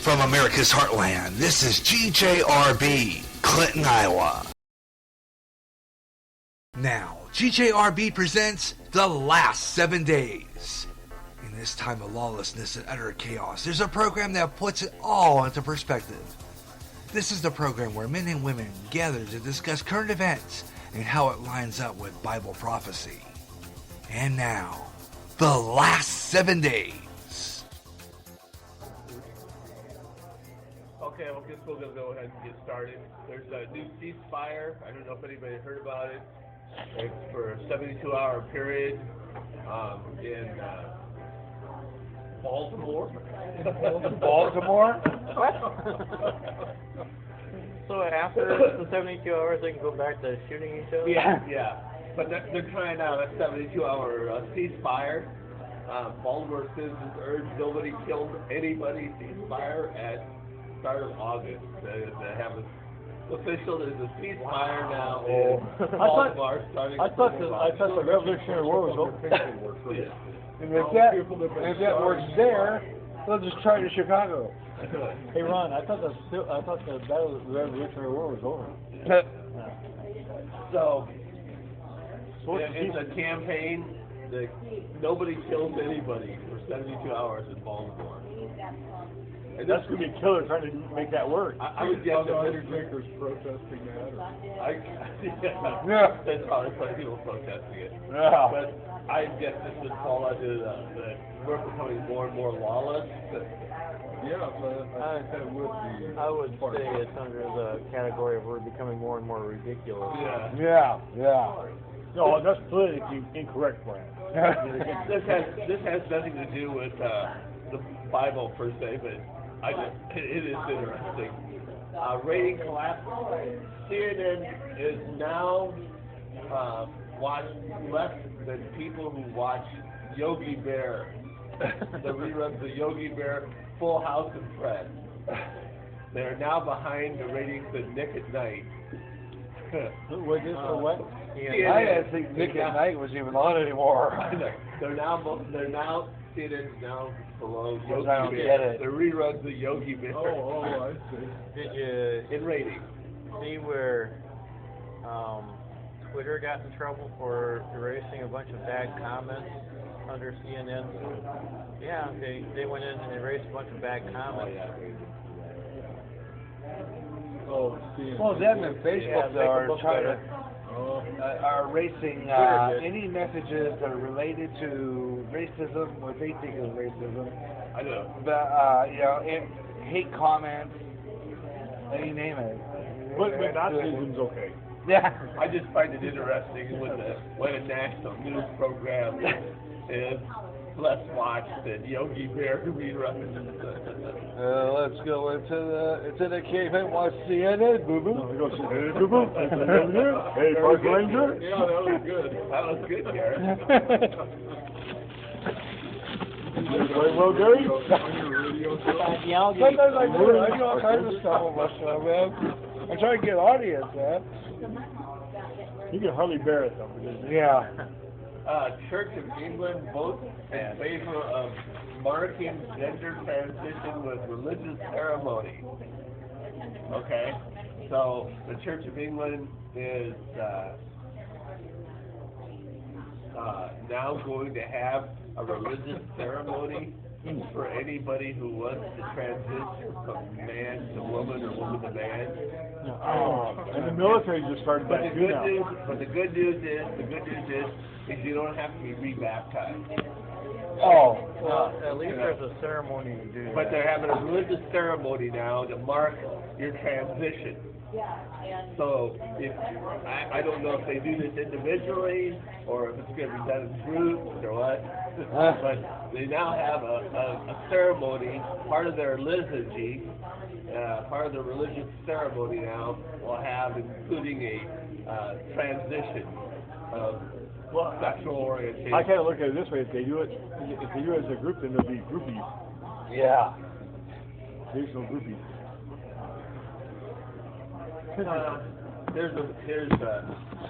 From America's heartland, this is GJRB, Clinton, Iowa. Now, GJRB presents The Last 7 Days. In this time of lawlessness and utter chaos, there's a program that puts it all into perspective. This is the program where men and women gather to discuss current events and how it lines up with Bible prophecy. And now, The Last 7 Days. Okay, well, I guess we're going to go ahead and get started. There's a new ceasefire. I don't know if anybody heard about it. It's for a 72-hour period in Baltimore. Baltimore? What? So after the 72 hours, they can go back to shooting each other? Yeah. But they're trying out a 72-hour ceasefire. Baltimore citizens urge nobody killed anybody ceasefire at start of August. They have an official. There's a ceasefire now in Baltimore starting. I thought the Revolutionary War was over. And if that works there, they'll just try to Chicago. Hey Ron, I thought the Revolutionary War was over. So it's a campaign that nobody kills anybody for 72 hours in Baltimore. And that's going to be a killer trying to make that work. I would guess that Undertaker's protesting that. Yeah. There's probably some people protesting it. Yeah. But I guess this would fall under the we're becoming more and more lawless. Yeah, but I think that would be. I would say it's under the category of we're becoming more and more ridiculous. Yeah. No, that's politically incorrect, Brian. This has nothing to do with the Bible per se, but it is interesting. Rating collapse. CNN is now watched less than people who watch Yogi Bear, the reruns of Yogi Bear, Full House, and Friends. They're now behind the ratings of Nick at Night. What? CNN, I didn't think Nick at Night was even on anymore. They're now CNN's now below Yogi I don't Bear. get it. The reruns of Yogi Bear. Oh, I see. Did you In ratings. see where Twitter got in trouble for erasing a bunch of bad comments under CNN? Yeah, they went in and erased a bunch of bad comments. Oh, see. Well, them and Facebook are erasing any messages that are related to racism, what they think is racism. I know. But hate comments, you name it. But Nazism's okay. Yeah. I just find it interesting when a national news program is less watched than Yogi Bear reruns. Let's go into the cave and watch CNN, boo-boo. Boo-boo. Hey, Park Ranger. Yeah, that was good. That was good, Garrett. Doing well, Gary? On your radio show. Sometimes I do all kinds of stuff on my show, man. I try to get audience, man. You can hardly bear it, though. Yeah. Church of England votes in favor of marking gender transition with religious ceremony. Okay, so the Church of England is now going to have a religious ceremony for anybody who wants to transition from man to woman or woman to man. And the military just started But that the too good now. news, the good news is you don't have to be rebaptized. Well, at least there's a ceremony to do But that. they're having a religious ceremony now to mark your transition. So I don't know if they do this individually or if it's going to be done in groups or what. But they now have a ceremony, part of their liturgy, part of the religious ceremony now will have including a transition of sexual orientation. I kind of look at it this way: if they do it as a group, then they'll be groupies. Yeah. There's no groupies. There's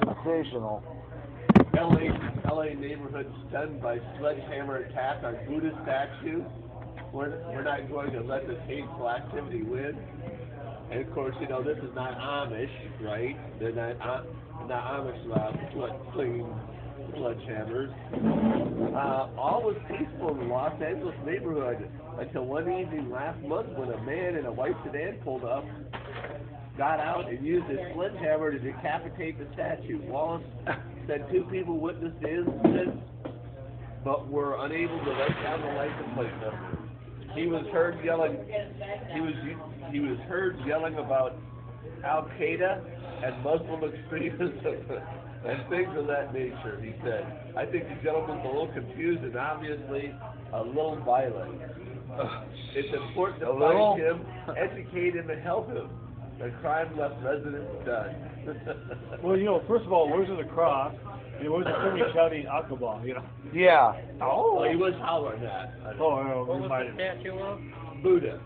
sensational. LA neighborhood stunned by sledgehammer attack on Buddhist statue. we're not going to let this hateful activity win. And of course, you know, this is not Amish, right? They're not Amish slinging sledgehammers. All was peaceful in the Los Angeles neighborhood until one evening last month when a man in a white sedan pulled up, got out, and used his sledgehammer to decapitate the statue. Wallace said 2 people witnessed the incident, but were unable to write down the license plate number. He was heard yelling. He was heard yelling about Al Qaeda and Muslim extremism and things of that nature. He said, "I think the gentleman's a little confused and obviously a little violent. It's important to find him, educate him, and help him. The crime left residents stunned." Well, you know, first of all, where's the cross? And it wasn't somebody shouting Aqaba, you know. Yeah. Oh, he was hollering that. Oh, no, What we was might the have. statue of? Buddha.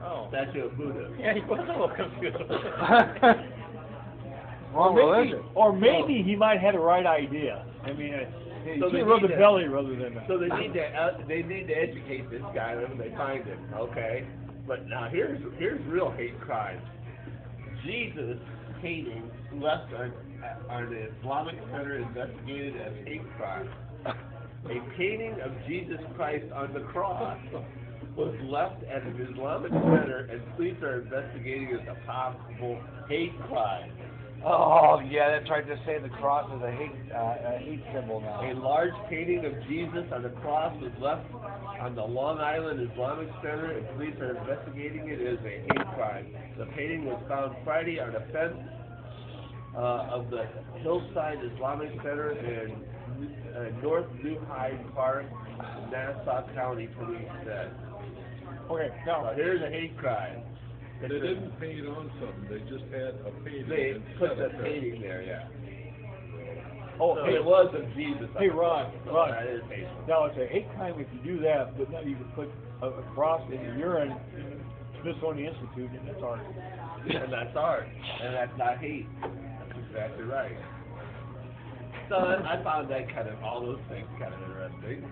Oh. Statue of Buddha. Yeah, he was a little confused. Or maybe he might have had the right idea. I mean, So he they rub the need to- belly rather than. So they need to educate this guy when they find him, okay? But now here's real hate crimes. Jesus painting left on the Islamic Center investigated as hate crime. A painting of Jesus Christ on the cross was left at an Islamic Center, and police are investigating as a possible hate crime. Oh, yeah, that's right. They're saying the cross is a hate symbol now. A large painting of Jesus on the cross was left on the Long Island Islamic Center, and police are investigating it as a hate crime. The painting was found Friday on a fence of the Hillside Islamic Center in North New Hyde Park, Nassau County Police said. Okay, now Here's a hate crime. They didn't paint on something, they just had a painting. They and put set the it there. painting there, yeah. oh, But hey, it was of Jesus. Hey, Ron, So Ron. that is hateful. now it's a hate crime if you do that, but now you can put a cross in the urine in Smithsonian Institute, and that's art. And that's art, and that's not hate. That's exactly right. So I found that kind of, all those things kind of interesting.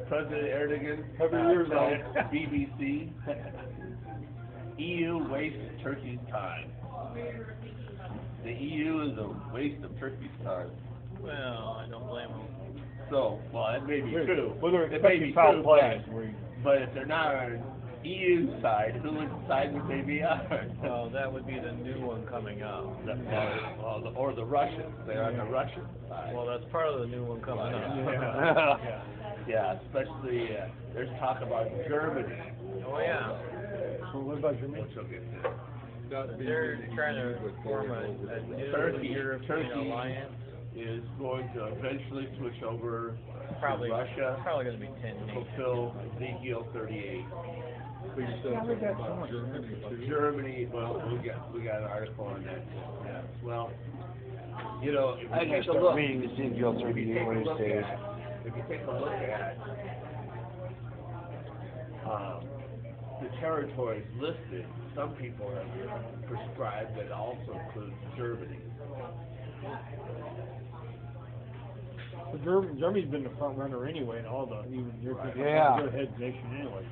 President Erdogan, told BBC, EU wastes Turkey's time. The EU is a waste of Turkey's time. Well, I don't blame him. So, well, it may be true. Well, they're It may expecting be foul true, play. but if they're not on EU side, whose side would they be on? Well, that would be the new one coming up. Or the Russians. They're on the Russian side. Well, that's part of the new one coming up. Yeah, especially there's talk about Germany. Oh, yeah. So what about Germany? Which we'll get to. Not being They're really trying to with form a new European Turkey alliance. is going to eventually switch over Probably, to Russia probably going to be 10 to nations. fulfill Ezekiel 38. But you said something about Germany too. Germany, well, we got an article on that too. Yes. Well, you know, if I you gotta take a start look, reading Ezekiel if you 38 take a one of look these days. at, if you take a look at the territories listed, some people have prescribed that also includes Germany. But Germany's been the front runner anyway, and all the even European Yeah. they're head nation anyway.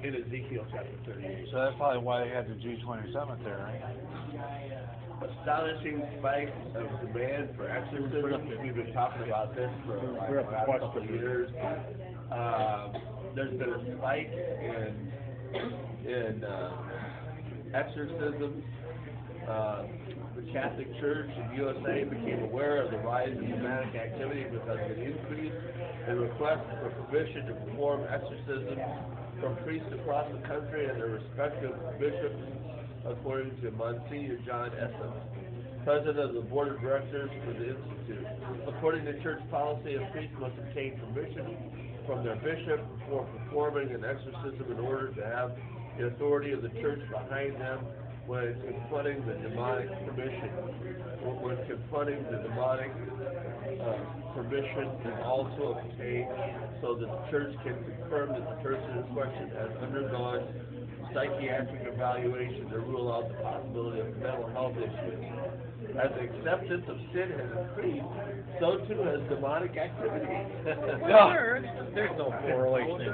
In Ezekiel chapter 38. So that's probably why they had the G27 there, right? Astonishing spike of demand for exorcism. We've been talking about this for like the last couple of years. There's been a spike in exorcisms. The Catholic Church in USA became aware of the rise in demonic activity because of an increase in requests for permission to perform exorcisms from priests across the country and their respective bishops, according to Monsignor John Essen, president of the board of directors for the Institute. According to church policy, a priest must obtain permission from their bishop before performing an exorcism in order to have the authority of the church behind them when confronting the demonic permission. When confronting the demonic permission is also obtained so that the church can confirm that the person in question has undergone psychiatric evaluation to rule out the possibility of mental health issues. As the acceptance of sin has increased, so too has demonic activity. There's no correlation.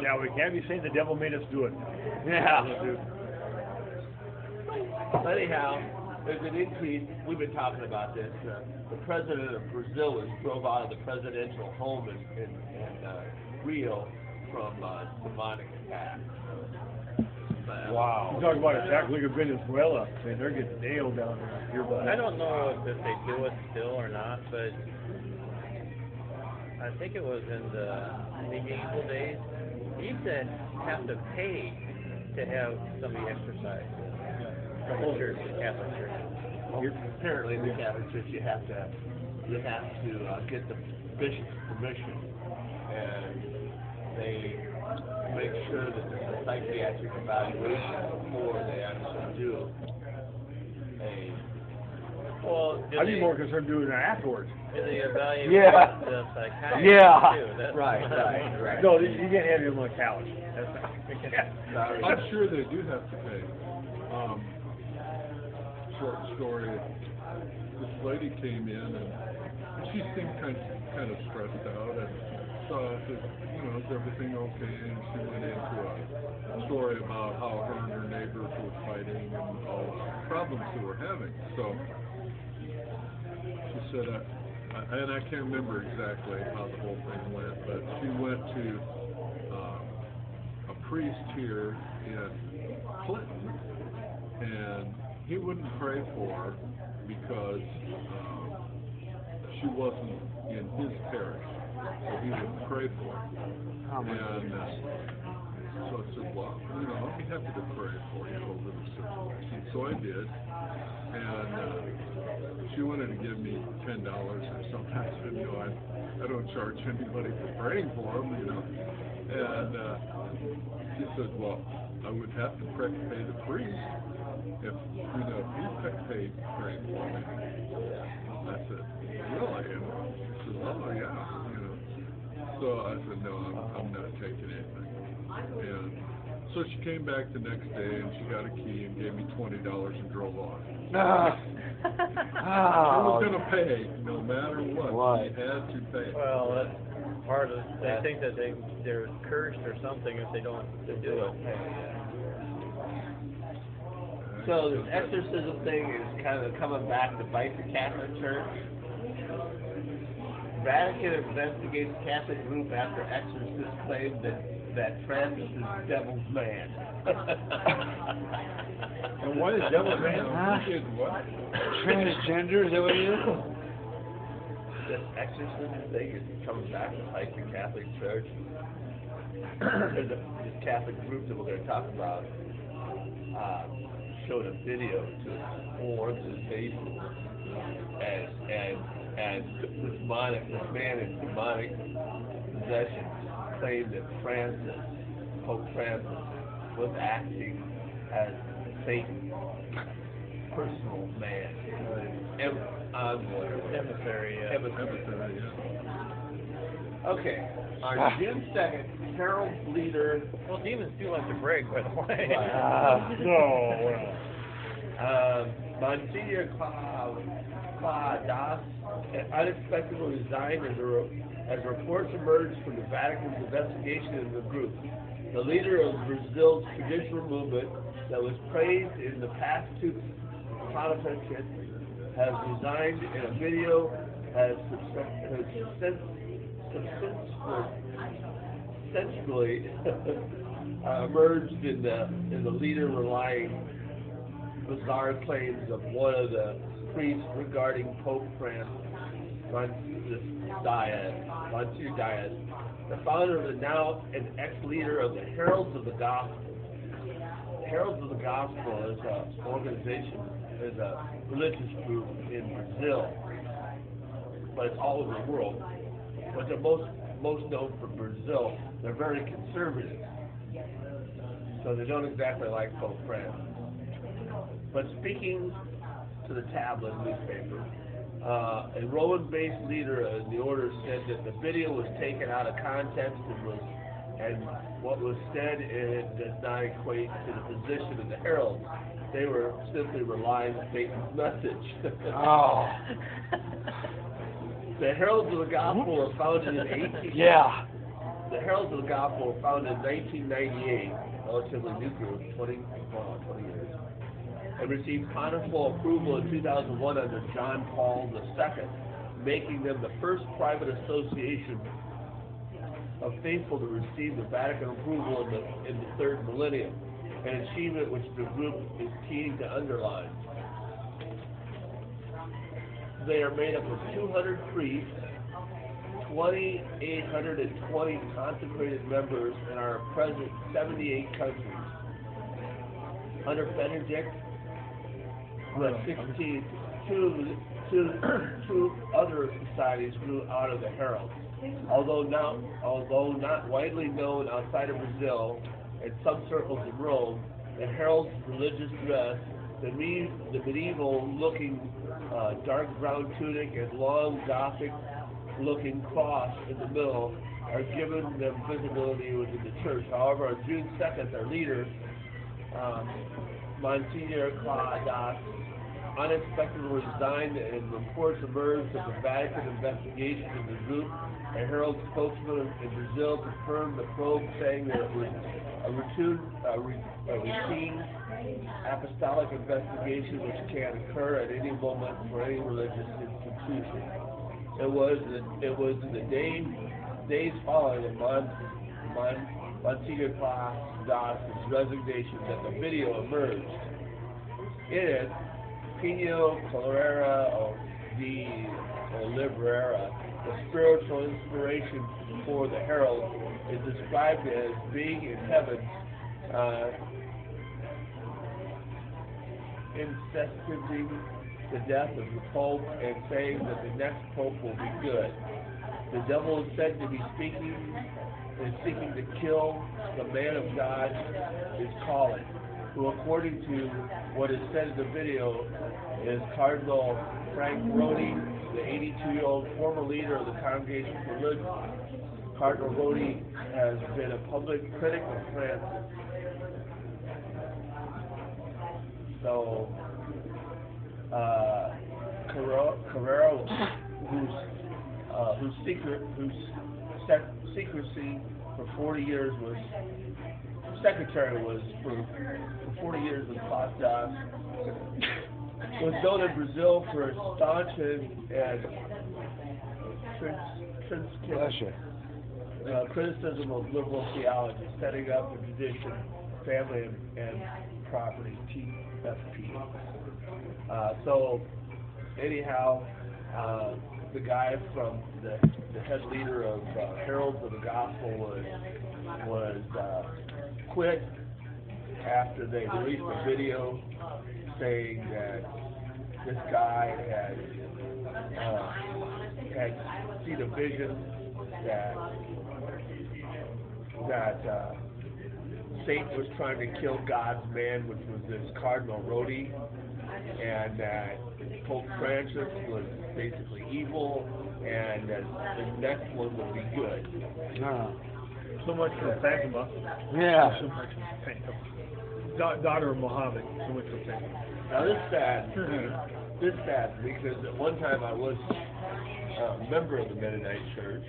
Yeah, we can't be saying the devil made us do it. Yeah. Anyhow, there's an increase. We've been talking about this. The president of Brazil was drove out of the presidential home in Rio from demonic attack. Wow. You talk about attack like of Venezuela. Man, they're getting nailed down there. I don't know if they do it still or not, but I think it was in the medieval days. He said have to pay to have somebody exercise. From the church, the Catholic Church. Apparently, in the Catholic Church, you have to get the bishop's permission, and they make sure that there's a psychiatric evaluation before they actually do a. Well, I'd be more concerned doing it afterwards. Do they evaluate the psychiatrist too? That's Right. No, you can't have him on the couch. That's not. I'm sure they do have to pay. Short story. This lady came in and she seemed kind of stressed out, and so I said, is everything okay? And she went into a story about how her and her neighbors were fighting and all the problems they were having. So she said, and I can't remember exactly how the whole thing went, but she went to a priest here in Clinton, and he wouldn't pray for her because she wasn't in his parish, so he would pray for her. And so I said, well, I'll be happy to pray for you over the situation. So I did, and she wanted to give me $10 or something. I said, I don't charge anybody for praying for them, And she said, well, I would have to pay the priest if he paid praying for me. I said, really? And she said, oh yeah, So I said, no, I'm not taking anything. And so she came back the next day and she got a key and gave me $20 and drove off. She was going to pay no matter what. She had to pay. Well, that's part of. They think that they're cursed or something if they don't do it. So this exorcism thing is kind of coming back to bite the Catholic Church. Vatican investigates Catholic group after exorcist claimed that Francis is devil's man. And what is devil's man? He did what? Transgender, is that what he is? This exorcism thing is coming back to bite the Catholic Church. There's this Catholic group that we're going to talk about. Showed a video to explore this basis, and this man in demonic possession claimed that Pope Francis, was acting as Satan's personal man, Emissary. Okay, on June 2nd, Harold's leader. Well, demons do like to break, by the way. Monsignor Claudas unexpectedly resigned as reports emerged from the Vatican's investigation of the group. The leader of Brazil's traditional movement that was praised in the past two pontificates has resigned in a video has essentially emerged in the leader relying bizarre claims of one of the priests regarding Pope Francis, Monsignor Diaz, the founder of the now an ex-leader of the Heralds of the Gospel. Heralds of the Gospel is an organization, is a religious group in Brazil, but it's all over the world. But they're most known for Brazil. They're very conservative, so they don't exactly like Pope Francis. But speaking to the tablet newspaper, a Roman-based leader in the order said that the video was taken out of context and was and what was said does not equate to the position of the heralds. They were simply relying on Satan's message. Oh. The Heralds of the Gospel were founded in Yeah. The Heralds of the Gospel were founded in 1998, relatively new group, 20 years, and received final approval in 2001 under John Paul II, making them the first private association of faithful to receive the Vatican approval in the third millennium, an achievement which the group is keen to underline. They are made up of 200 priests, 2,820 consecrated members, and are present in 78 countries. Under Benedict XVI, two other societies grew out of the Heralds. Although not widely known outside of Brazil and some circles in Rome, the Herald's religious dress, the medieval-looking dark brown tunic and long Gothic-looking cross in the middle are giving them visibility within the church. However, on June 2nd, their leader, Monsignor Claudas, unexpectedly resigned, and reports emerged of the Vatican investigation of the group. A Herald spokesman in Brazil confirmed the probe, saying that it was a routine apostolic investigation which can occur at any moment for any religious institution. It was in the days following Monsignor Claudas' resignation that the video emerged. In it, Pino Colera de Oliveira, the spiritual inspiration for the Herald, is described as being in heaven, instituting the death of the Pope and saying that the next Pope will be good. The devil is said to be seeking to kill the man of God is calling, who, according to what is said in the video, is Cardinal Frank Rodi, the 82-year-old former leader of the Congregation for Religion. Cardinal Rodi has been a public critic of Francis. So, Carrero, whose secrecy for 40 years was secretary was for 40 years with Claudas, was known in Brazil for his staunch and criticism of liberal theology, setting up the tradition, family, and property, TFP. So, anyhow, the guy from the head leader of Heralds of the Gospel was quit after they released a video saying that this guy had seen a vision that Satan was trying to kill God's man, which was this Cardinal Rodi, and that Pope Francis was basically evil, and that the next one would be good. So much for Fatima. Yeah. So much for Fatima. Daughter of Muhammad. So much for Fatima. Now this sad because at one time I was a member of the Mennonite Church.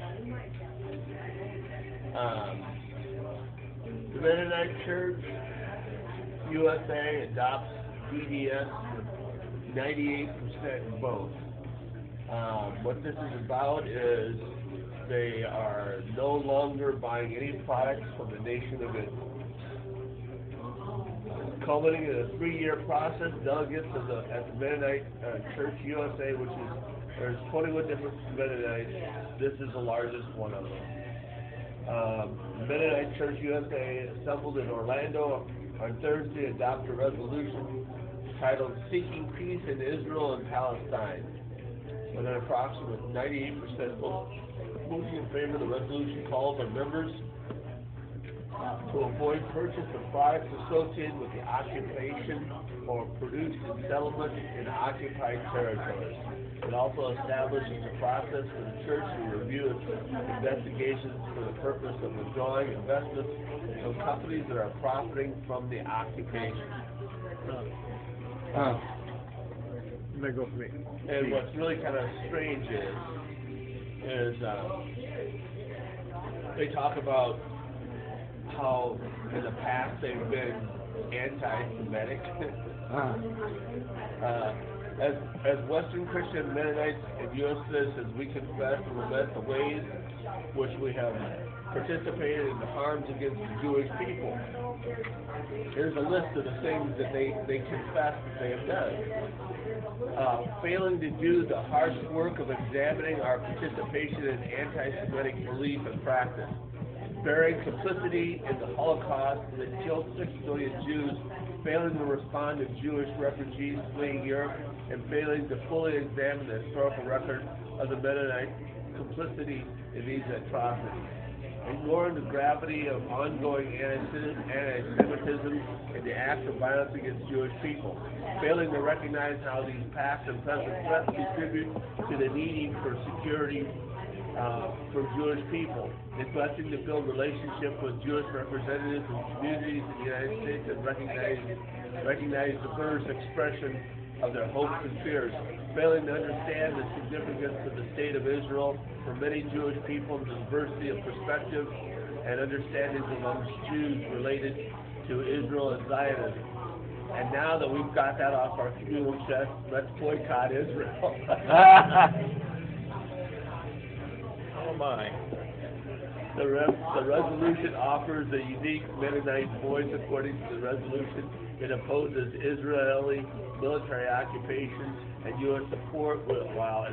The Mennonite Church USA adopts BDS with 98% vote. What this is about is they are no longer buying any products from the Nation of Islam. Culminating in a 3-year process, delegates at the Mennonite Church USA, which is, there's 21 different Mennonites, this is the largest one of them. Mennonite Church USA assembled in Orlando on Thursday adopted a resolution titled Seeking Peace in Israel and Palestine, with an approximate 98% vote. Voting in favor of the resolution calls on members to avoid purchase of products associated with the occupation or produced in settlements in occupied territories. It also establishes a process for the church to review its investigations for the purpose of withdrawing investments from companies that are profiting from the occupation. May go for me. And what's really kind of strange is they talk about how in the past they've been anti-Semitic. As Western Christian Mennonites and U.S. citizens, we confess and lament the ways which we have participated in the harms against the Jewish people. Here's a list of the things that they confess that they have done. Failing to do the harsh work of examining our participation in anti-Semitic belief and practice. Bearing complicity in the Holocaust that killed 6 million Jews, failing to respond to Jewish refugees fleeing Europe, and failing to fully examine the historical record of the Mennonite complicity in these atrocities. Ignoring the gravity of ongoing anti-Semitism and the acts of violence against Jewish people. Failing to recognize how these past and present threats contribute to the need for security for Jewish people, neglecting to build relationships with Jewish representatives and communities in the United States and recognize diverse expression of their hopes and fears, failing to understand the significance of the state of Israel for many Jewish people and the diversity of perspectives and understandings amongst Jews related to Israel and Zionism. And now that we've got that off our communal chest, let's boycott Israel. Oh my. The resolution offers a unique Mennonite voice. According to the resolution, it opposes Israeli military occupation and U.S. support while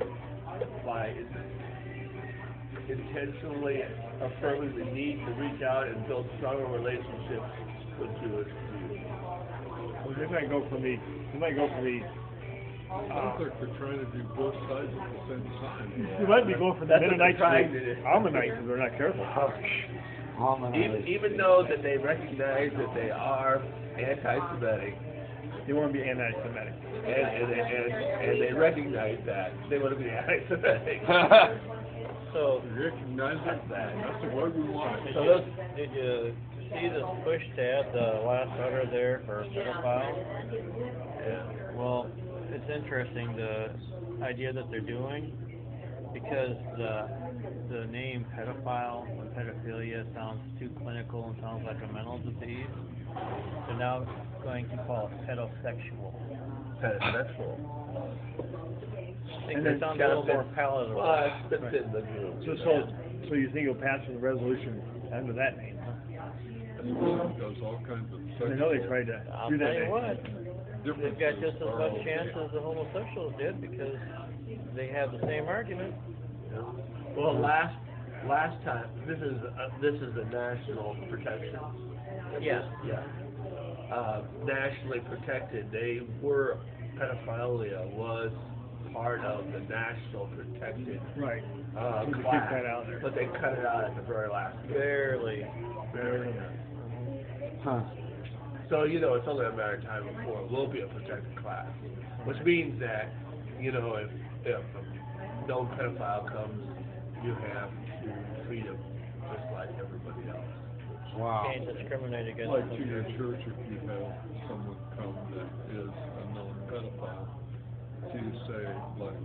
intentionally affirming the need to reach out and build stronger relationships with Jewish Jews. Well, they might go for me. Sounds like they're trying to do both sides at the same time. You might be going for the That's what Mennonites, they're trying to do. Ammonites, if they're not careful. Even though that they recognize that they are anti-Semitic, They want to be anti-Semitic. and they recognize that they want to be anti-Semitic. So, Recognize it. That's the word we want. did you see this push to add the last letter there for pedophile? Yeah. Well, it's interesting the idea that they're doing, because the name pedophile and pedophilia sounds too clinical and sounds like a mental disease. They're now going to call it pedosexual. Pedosexual. I think that sounds a little more palatable. Well, it's in the group. So you think you'll pass the resolution under that name? Does all kinds of I know they tried to I'll do tell that. you what, they've got just as much differences chance are as the homosexuals did, because they have the same argument. Well, last time, this is a national protection. Yeah. Yeah. Nationally protected. Pedophilia was part of the national protected Right. class. Keep that out there. But they cut it out at the very last minute. Barely. So, it's only a matter of time before it will be a protected class. Which means that, if a known pedophile comes, you have to treat him just like everybody else. Wow. Can't discriminate against like to them. your church if you have someone come that is a known pedophile to say like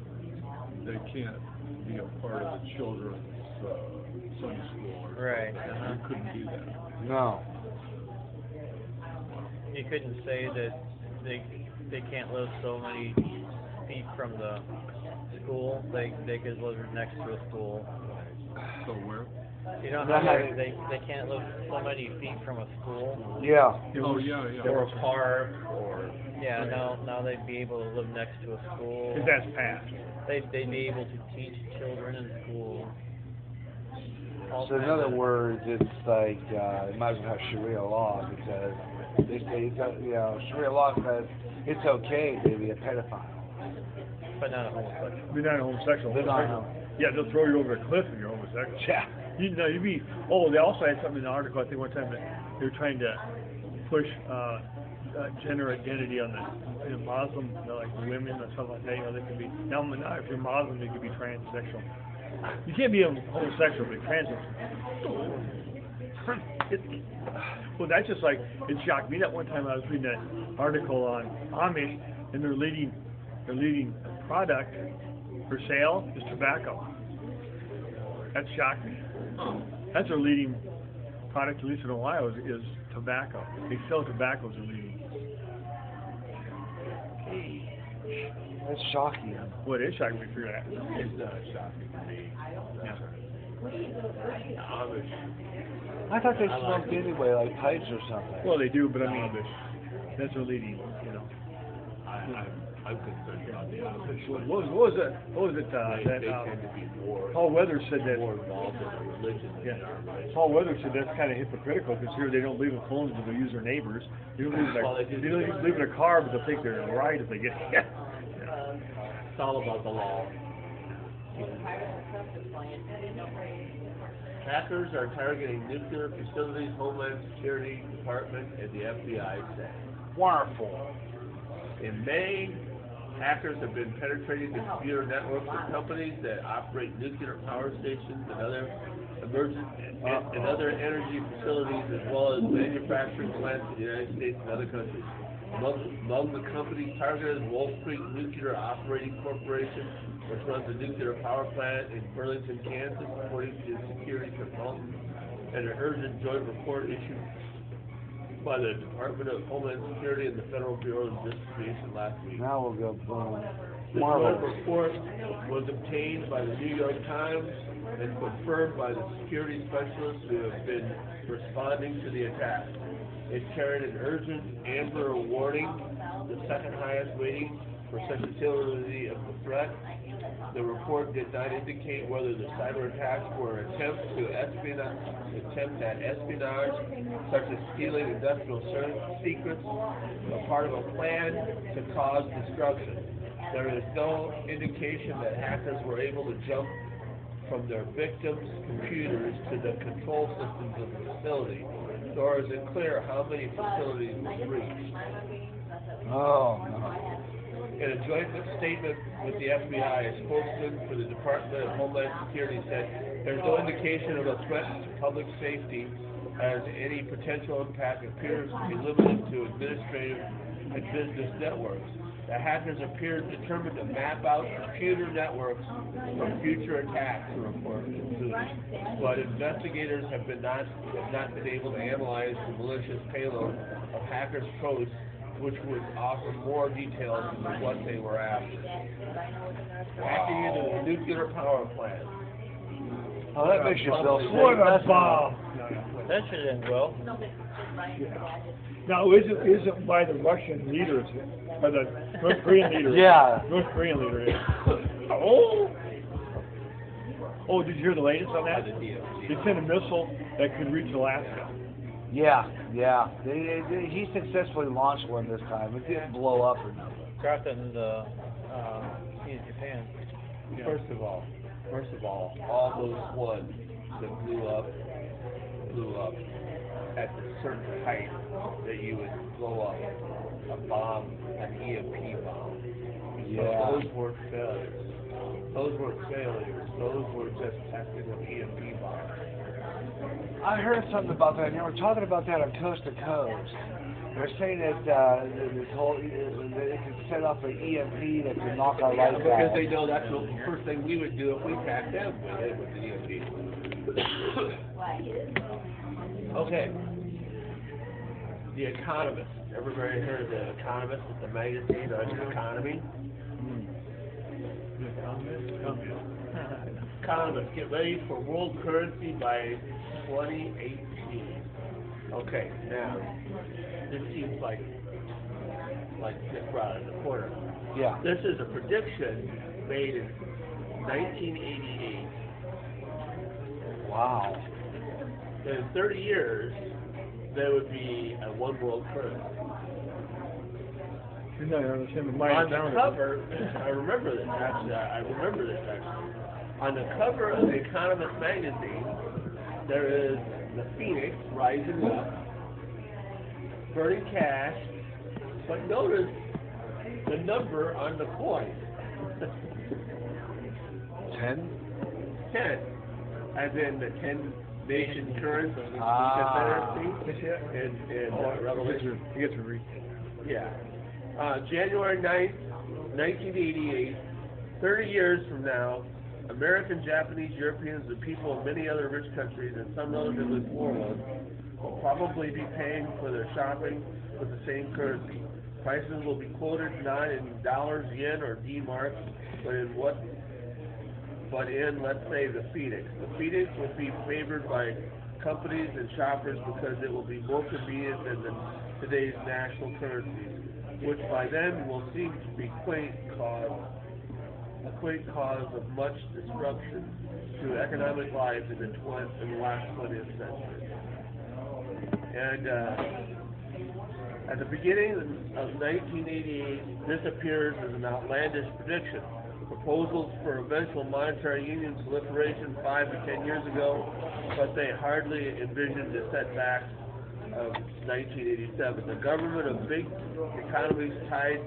they can't be a part of the children's Sunday school or Right. something. You couldn't do that. No. You couldn't say that they can't live so many feet from the school. They could live next to a school. So where? You know how they can't live so many feet from a school? Yeah. Oh yeah. Or a park, or... Yeah, now they'd be able to live next to a school. Because that's passed. They'd be able to teach children in school. So in other words, it's like it might as well have Sharia law, because they say Sharia law says it's okay to be a pedophile. But not a homosexual. You're not a homosexual. They're not. Yeah, they'll throw you over a cliff if you're homosexual. Yeah. You know, you'd be. Oh, they also had something in the article. I think one time that they were trying to push gender identity on the Muslim, you know, like women or something like that. You know, they could be now if you're Muslim, you could be transsexual. You can't be a homosexual, but transsexual. Well, that's just like it shocked me that one time I was reading an article on Amish, and their leading product for sale is tobacco. That shocked me. That's their leading product, at least in Ohio, is tobacco. They sell tobacco as their leading. That's shocking. Well, it is shocking to figure that. It's not shocking to me. Yeah. Amish. I thought they smoked anyway, like pipes or something. Well, they do, but I mean, that's their leading, you know. I'm concerned about the Amish. What was it? They tend to be more. Paul Weathers said that. More involved in the religion than our minds. Paul Weathers said that's kind of hypocritical because here they don't leave in phones, but they'll use their neighbors. They don't leave in a car, but they'll take their ride if they get. It's all about the law. Hackers are targeting nuclear facilities, Homeland Security Department, and the FBI said. Wonderful. In May, hackers have been penetrating the computer networks of companies that operate nuclear power stations and other energy facilities, as well as manufacturing plants in the United States and other countries. Among the companies targeted, Wolf Creek Nuclear Operating Corporation, which runs a nuclear power plant in Burlington, Kansas, according to the security consultant, and an urgent joint report issued by the Department of Homeland Security and the Federal Bureau of Investigation last week. Now we'll go boom. The joint report was obtained by the New York Times and confirmed by the security specialists who have been responding to the attack. It carried an urgent amber warning, the second highest rating for sensitivity of the threat. The report did not indicate whether the cyber attacks were attempts at espionage, such as stealing industrial secrets, or part of a plan to cause destruction. There is no indication that hackers were able to jump from their victims' computers to the control systems of the facility, nor is it clear how many facilities were breached. Oh, no. In a joint statement with the FBI, a spokesman for the Department of Homeland Security said there's no indication of a threat to public safety, as any potential impact appears to be limited to administrative and business networks. The hackers appear determined to map out computer networks for future attacks, the report concluded. But investigators have not been able to analyze the malicious payload of hackers' posts, which would offer more details into what they were after. Hacking into the nuclear power plant. Oh, that makes you feel sick. What a That's bomb! That should end well. Now, isn't by the Russian leaders, or the North Korean leader? Yeah. North Korean leader is. Oh! Oh, did you hear the latest on that? They sent a missile that could reach Alaska. Yeah. He successfully launched one this time. It didn't blow up or nothing. Dropped it in Japan. Yeah. First of all, all those ones that blew up at a certain height that you would blow up a bomb, an EMP bomb. Yeah. So those weren't failures. Those were just testing of EMP bombs. I heard something about that. They were talking about that on Coast to Coast. They're saying that this whole that it could set off an EMP that could knock our lights out. Because they know that's the first thing we would do if we attacked them with the EMP. Okay. The Economist. Everybody heard of The Economist? It's a magazine on the economy. Economist, get ready for world currency by 2018. Okay, now, this seems like just right in the corner. Yeah. This is a prediction made in 1988. Wow. That in 30 years, there would be a one world currency. You're not understanding the On the cover, I remember this actually. On the cover of the Economist magazine, there is the phoenix rising up, burning cash, but notice the number on the coin. 10? 10, as in the 10 nation currency in Revelation. You get to read. Yeah. January 9th, 1988, 30 years from now, American, Japanese, Europeans, and people in many other rich countries and some relatively poor ones will probably be paying for their shopping with the same currency. Prices will be quoted not in dollars, yen, or D-marks, but in, let's say, the Phoenix. The Phoenix will be favored by companies and shoppers because it will be more convenient than today's national currencies, which by then will seem to be a quaint cause of much disruption to economic life in the last 20th century. And at the beginning of 1988, this appears as an outlandish prediction. Proposals for eventual monetary union proliferation 5 to 10 years ago, but they hardly envisioned the setbacks of 1987. The government of big economies tried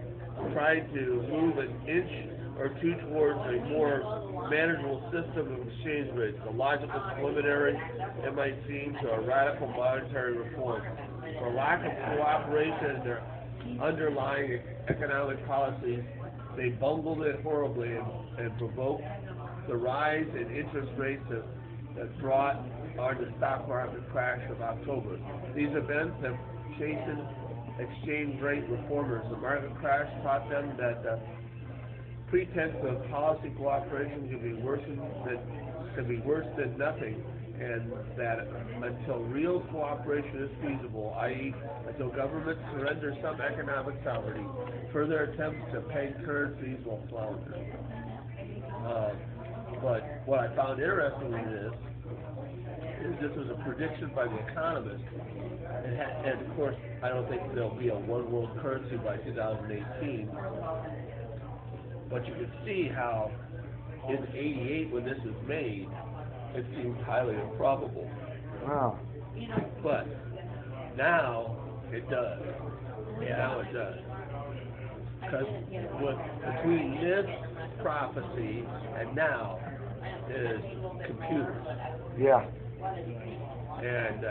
to move an inch or two towards a more manageable system of exchange rates, a logical preliminary, it might seem, to a radical monetary reform. For lack of cooperation in their underlying economic policies, they bungled it horribly and provoked the rise in interest rates that brought on the stock market crash of October. These events have chastened exchange rate reformers. The market crash taught them that the pretense of policy cooperation can be worse than nothing, and that until real cooperation is feasible, i.e., until governments surrender some economic sovereignty, further attempts to peg currencies will flounder. But what I found interesting in this was a prediction by the economist, and of course, I don't think there'll be a one world currency by 2018. But you can see how in '88, when this was made, it seemed highly improbable. Wow. But now it does. Yeah. Now it does. Because between this prophecy and now is computers. Yeah. And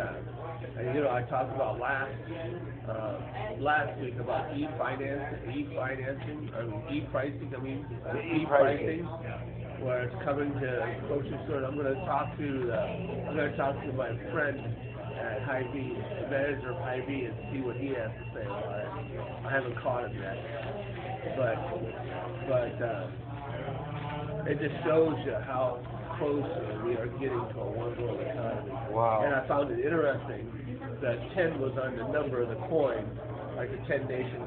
you know, I talked about last week about e-pricing, where it's coming to grocery store. I'm going to talk to my friend at Hy-Vee, the manager of Hy-Vee, and see what he has to say about it. I haven't caught him yet, but it just shows you how close we are getting to a one-world economy. Wow. And I found it interesting that 10 was on the number of the coin, like the 10-nation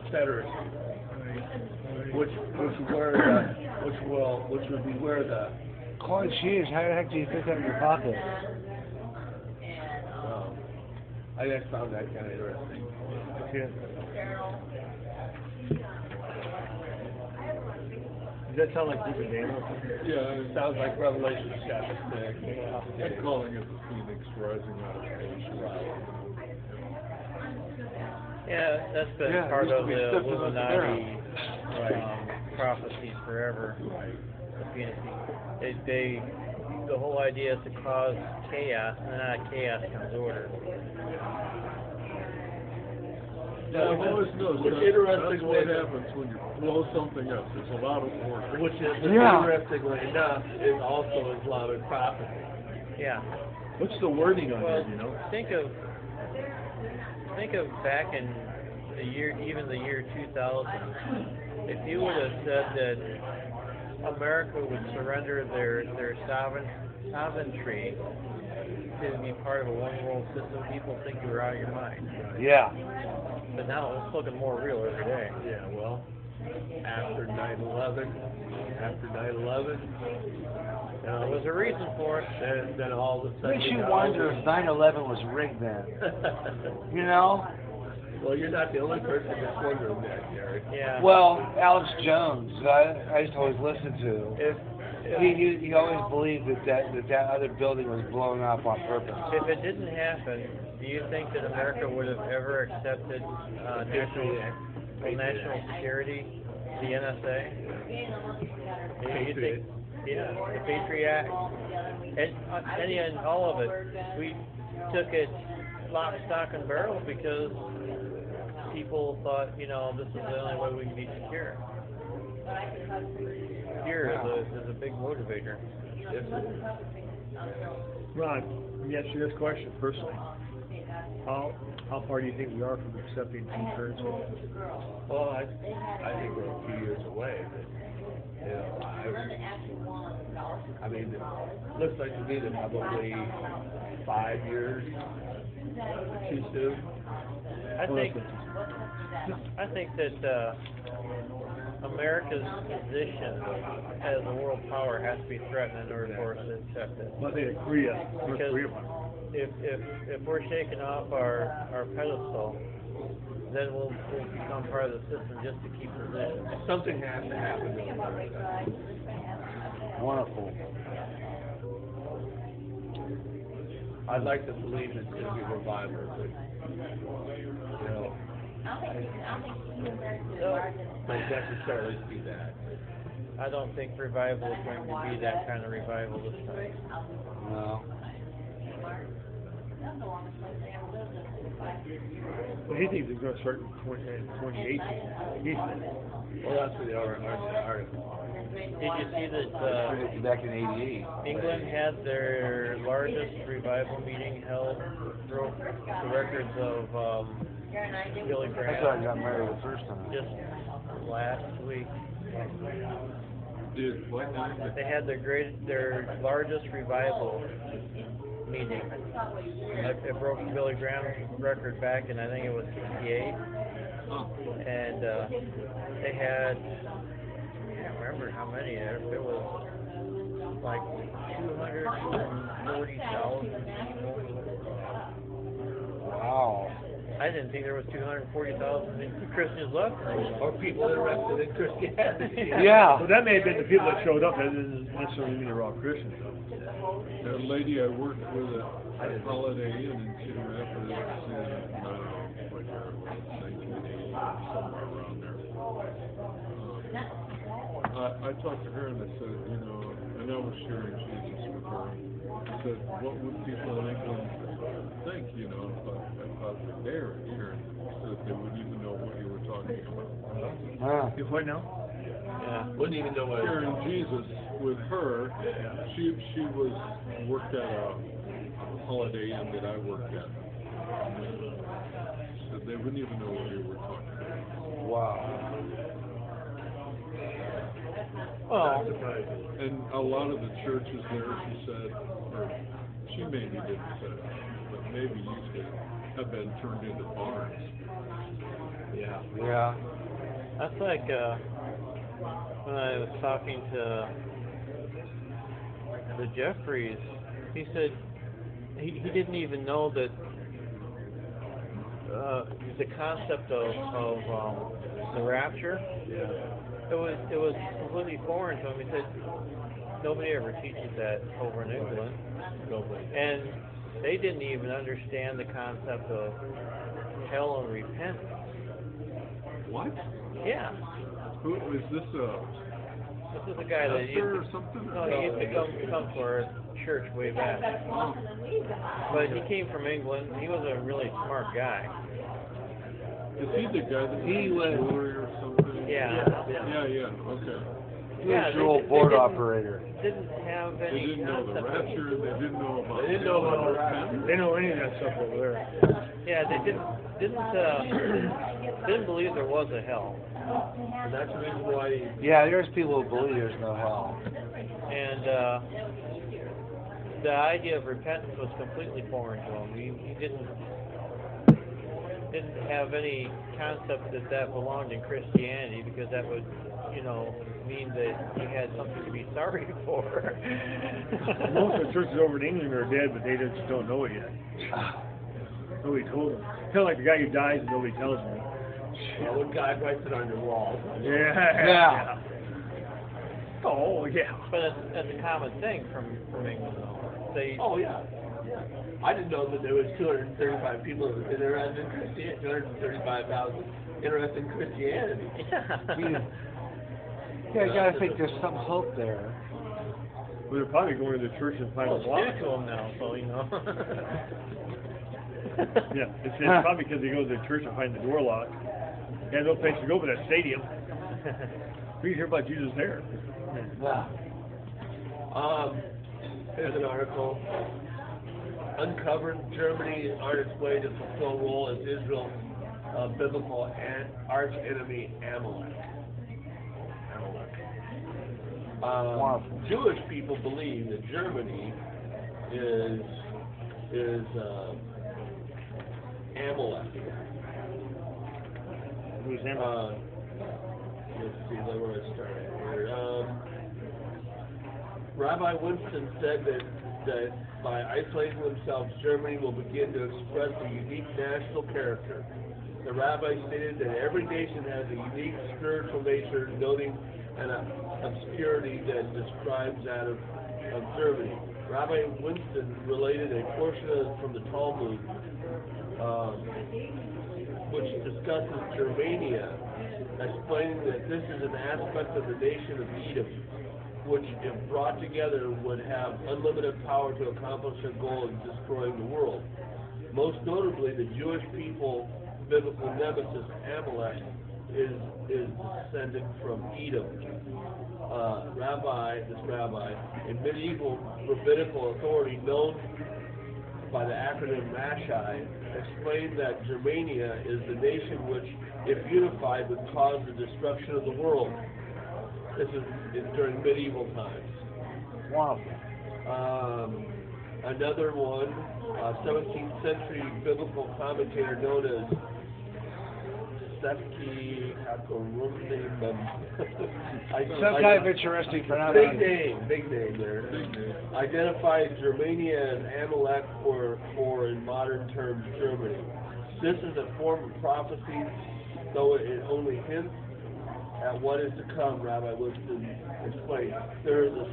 confederacy, which would be where the Coin cheese, how the heck do you fit that in your pocket? I just found that kind of interesting. Yeah. Does that sound like Stephen Daniels? Yeah, It sounds like Revelation chapter 6. I'm calling it the phoenix rising out of Asia. Yeah, that's been part it used to of be the Stephen Illuminati Right. prophecies forever. The Phoenix. The whole idea is to cause chaos, and then out of chaos comes order. Yeah, I've always noticed that's what happens when you blow something up. There's a lot of order. Which is, interestingly enough, is also Islamic prophecy. Yeah. What's the wording on Well, it, you know? think of back in the year 2000. If you would have said that America would surrender their sovereignty to be part of a one world system, people think you were out of your mind. Yeah. But now it's looking more real every day. Yeah, well, after 9/11, There was a reason for it. and then all of a sudden... Makes you wonder if 9/11 was rigged then. You know? Well, you're not the only person that's wondering that, Gary. Yeah. Well, Alex Jones, I used to always listen to. he always believed that other building was blown up on purpose. If it didn't happen, do you think that America would have ever accepted national security, the NSA? You think, yeah, the Patriot Act, and all of it. We took it lock, stock, and barrel because people thought, this is the only way we can be secure. Fear is a big motivator. Ron, let me ask you this question personally. How far do you think we are from accepting two-thirds? Well, I think we're a few years away. But, I mean, it looks like to me that probably 5 years too soon. I think that America's position as a world power has to be threatened in order for us to accept it. I think Korea. Because if we're shaking off our pedestal, then we'll become part of the system just to keep position. Something has to happen to America. Wonderful. I'd like to believe it's going to be revival, but don't necessarily see that. I don't think revival is going to be that kind of revival this time. No. Well, he thinks it's going to start in 2018. Well, that's what the article. Did you see that Back in '88. England had their largest revival meeting held, broke the records of Billy That's Graham how I got married the first time. just last week. Did what now? They had their largest revival meeting. It broke Billy Graham's record back in, I think it was '68, and they had, I can't remember how many. It was like 240,000 people. Wow. I didn't think there was 240,000 Christians left. Or people interested in Christianity. Yeah. Well, that may have been the people that showed up. That doesn't necessarily mean they're all Christians, though. That lady I worked with at Holiday Inn in Cedar Rapids in, I don't know, what year it was, 1980, somewhere around there. I talked to her and I said, and I was sharing Jesus with her. I said, what would people in England think, about the bear here? So that they wouldn't even know what you were talking about. You what now? Yeah. Wouldn't even know what. Sharing Jesus with her, she worked at a Holiday Inn that I worked at. So they wouldn't even know what you were talking about. Wow. Well, And a lot of the churches there, she said, or she maybe didn't say, but maybe used to have been turned into barns. Yeah. Yeah. that's like when I was talking to the Jeffries, he said he didn't even know that the concept of the rapture. Yeah. It was completely foreign to him. He said nobody ever teaches that over in England, Nobody. and they didn't even understand the concept of hell and repentance. What? Yeah, Who is this? this is a guy that Pastor or used something? to, no, he used to come to our church way back, but he came from England. He was a really smart guy. Is he the guy that He was was- jewelry or something? Yeah. Yeah, okay. He was your old board operator. Didn't have They any didn't know the concept. rapture, and they didn't know about They didn't know about the rapture. They know any of that stuff over there. Yeah, they didn't believe there was a hell, And that's the reason why. Yeah, there's people who believe there's no hell. and the idea of repentance was completely foreign to him. He didn't have any concept that belonged in Christianity, because that would, mean that he had something to be sorry for. Most of the churches over in England are dead, but they just don't know it yet. Nobody told them. Kind of like the guy who dies and nobody tells me. Well, what God writes it on your wall. Yeah. Yeah. Oh, yeah. But that's a common thing from England, though. They. Oh, yeah. I didn't know that there was 235 people interested in Christianity, 235,000 interested in Christianity. Yeah, I gotta think there's some hope there. Well, they're probably going to the church and find a block. Stick to them now, so you know. Yeah, it's probably because they go to the church and find the door locked. Yeah, no place to go but that stadium. We hear about Jesus there. Here's an article. Uncovered, Germany on its way to fulfill role as Israel's biblical arch enemy Amalek. Jewish people believe that Germany is Amalek. Who's Amalek? Let's see, where I started here. Rabbi Winston said that by isolating themselves, Germany will begin to express a unique national character. The rabbi stated that every nation has a unique spiritual nature, noting an obscurity that describes that of Germany. Rabbi Winston related a portion from the Talmud, which discusses Germania, explaining that this is an aspect of the nation of Edom, which, if brought together, would have unlimited power to accomplish their goal of destroying the world. Most notably, the Jewish people, biblical nemesis Amalek, is descended from Edom. This rabbi, a medieval rabbinical authority known by the acronym Mashai, explained that Germania is the nation which, if unified, would cause the destruction of the world. This is during medieval times. Wow. Another one, 17th century biblical commentator known as Sefki Hakorumim. Some kind of interesting pronunciation. Big name there. Identified Germania as Amalek, or in modern terms, Germany. This is a form of prophecy, though it only hints at what is to come, Rabbi Winston explained. There is a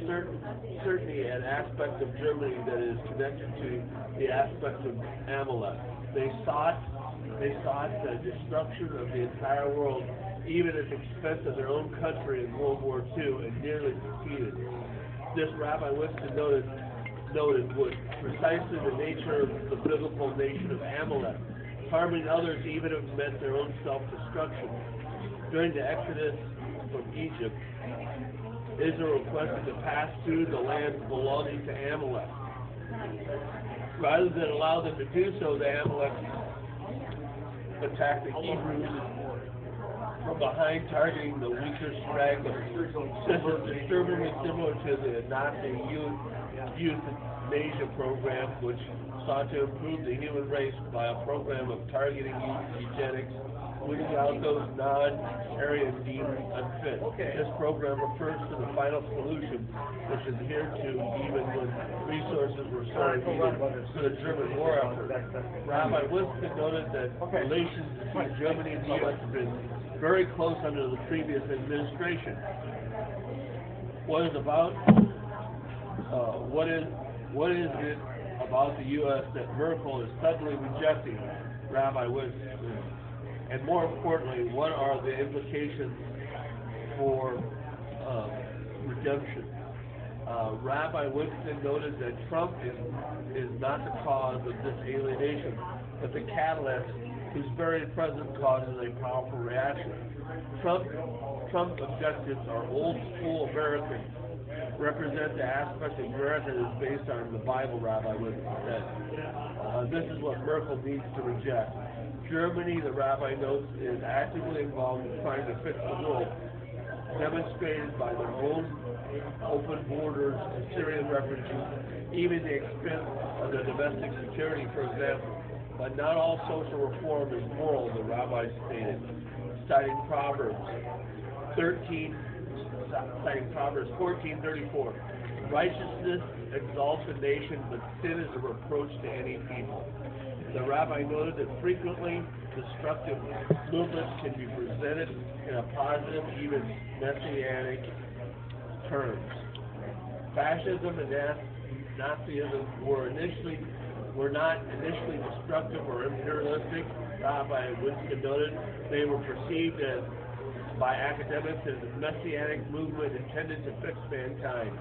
certainly an aspect of Germany that is connected to the aspect of Amalek. They sought the destruction of the entire world, even at the expense of their own country in World War II, and nearly succeeded. This Rabbi Winston noted was precisely the nature of the biblical nation of Amalek, harming others even if it meant their own self-destruction. During the Exodus from Egypt, Israel requested to pass through the land belonging to Amalek. Rather than allow them to do so, the Amalek attacked the Hebrews from behind, targeting the weaker stragglers. This is disturbingly similar to the Nazi euthanasia program, which sought to improve the human race by a program of targeting eugenics, weeding out those non-Aryan deemed unfit. This program refers to the final solution, which is adhered to even when resources were sorely needed for the German war effort. Rabbi Winston noted that relations between Germany and the U.S. have been very close under the previous administration. What is it about the U.S. that Merkel is suddenly rejecting Rabbi Winston? And more importantly, what are the implications for redemption? Rabbi Winston noted that Trump is not the cause of this alienation, but the catalyst whose very presence causes a powerful reaction. Trump's objectives are old school American, represent the aspect of America that is based on the Bible, Rabbi Winston said. This is what Merkel needs to reject. Germany, the rabbi notes, is actively involved in trying to fix the world, demonstrated by their own open borders to Syrian refugees, even the expense of their domestic security, for example. But not all social reform is moral, the rabbi stated, citing Proverbs 14:34. Righteousness exalts a nation, but sin is a reproach to any people. The rabbi noted that frequently destructive movements can be presented in a positive, even messianic terms. Fascism and Nazism were not initially destructive or imperialistic, by Winston noted. They were perceived as by academics as a messianic movement intended to fix mankind.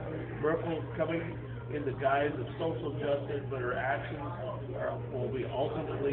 Merkel's coming in the guise of social justice, but her actions will be ultimately